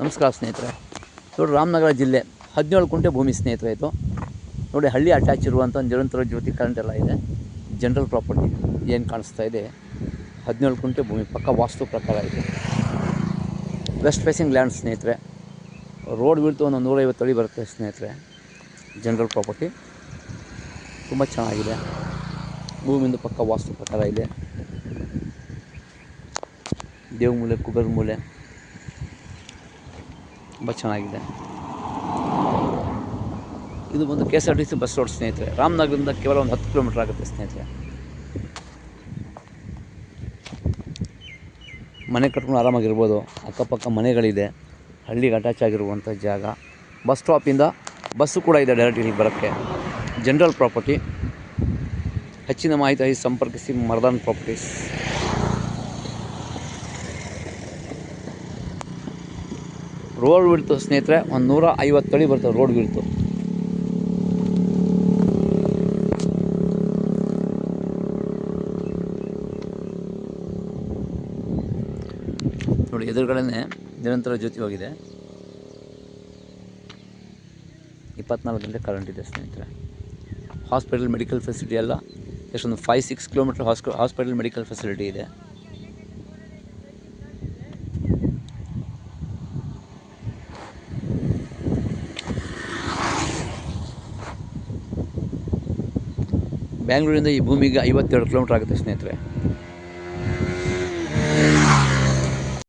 ನಮಸ್ಕಾರ ಸ್ನೇಹಿತರೆ. ನೋಡಿ, ರಾಮನಗರ ಜಿಲ್ಲೆ 17 ಕುಂಟೆ ಭೂಮಿ ಸ್ನೇಹಿತರೆ. ಇದು ನೋಡಿ, ಹಳ್ಳಿ ಅಟ್ಯಾಚ್ ಇರುವಂಥ ನಿರಂತರ ಜ್ಯೋತಿ ಕರೆಂಟ್ ಎಲ್ಲ ಇದೆ. ಜನರಲ್ ಪ್ರಾಪರ್ಟಿ ಏನು ಕಾಣಿಸ್ತಾ ಇದೆ, 17 ಕುಂಟೆ ಭೂಮಿ ಪಕ್ಕ ವಾಸ್ತು ಪ್ರಕಾರ ಇದೆ. ವೆಸ್ಟ್ ಫೇಸಿಂಗ್ ಲ್ಯಾಂಡ್ ಸ್ನೇಹಿತರೆ. ರೋಡ್ ಬಿಡ್ತು ಒಂದು 150 ಅಡಿ ಬರುತ್ತೆ ಸ್ನೇಹಿತರೆ. ಜನರಲ್ ಪ್ರಾಪರ್ಟಿ ತುಂಬ ಚೆನ್ನಾಗಿದೆ. ಭೂಮಿಯಿಂದ ಪಕ್ಕ ವಾಸ್ತು ಪ್ರಕಾರ ಇದೆ. ದೇವ್ ಮೂಲೆ, ಕುಬೇರ ಮೂಲೆ ತುಂಬ ಚೆನ್ನಾಗಿದೆ. ಇದು ಬಂದು KSRTC ಬಸ್ ರೋಡ್ ಸ್ನೇಹಿತರೆ. ರಾಮನಗರದಿಂದ ಕೇವಲ ಒಂದು 10 ಕಿಲೋಮೀಟರ್ ಆಗುತ್ತೆ ಸ್ನೇಹಿತರೆ. ಮನೆ ಕಟ್ಕೊಂಡು ಆರಾಮಾಗಿರ್ಬೋದು. ಅಕ್ಕಪಕ್ಕ ಮನೆಗಳಿದೆ. ಹಳ್ಳಿಗೆ ಅಟ್ಯಾಚ್ ಆಗಿರುವಂಥ ಜಾಗ. ಬಸ್ ಸ್ಟಾಪಿಂದ ಬಸ್ಸು ಕೂಡ ಇದೆ ಡೈರೆಕ್ಟ್ ಇಲ್ಲಿಗೆ ಬರೋಕ್ಕೆ. General property. ಹೆಚ್ಚಿನ ಮಾಹಿತಿ ಸಂಪರ್ಕಿಸಿ ಮರ್ದಾನ್ ಪ್ರಾಪರ್ಟೀಸ್. ರೋಡ್ ಬಿಡ್ತು ಸ್ನೇಹಿತರೆ, ಒಂದು 150 ಅಡಿ ಬರ್ತದೆ ರೋಡ್ ಬಿಡ್ತು. ನೋಡಿ, ಎದುರುಗಡೆ ನಿರಂತರ ಜ್ಯೋತಿ ಹೋಗಿದೆ. 24 ಗಂಟೆ ಕರೆಂಟ್ ಇದೆ ಸ್ನೇಹಿತರೆ. ಹಾಸ್ಪಿಟಲ್ ಮೆಡಿಕಲ್ ಫೆಸಿಲಿಟಿ ಎಲ್ಲ ಎಷ್ಟೊಂದು 5-6 ಕಿಲೋಮೀಟರ್ ಹಾಸ್ಪಿಟಲ್ ಮೆಡಿಕಲ್ ಫೆಸಿಲಿಟಿ ಇದೆ. ಬ್ಯಾಂಗ್ಳೂರಿಂದ ಈ ಭೂಮಿಗೆ 52 ಕಿಲೋಮೀಟರ್ ಆಗುತ್ತೆ ಸ್ನೇಹಿತರೆ.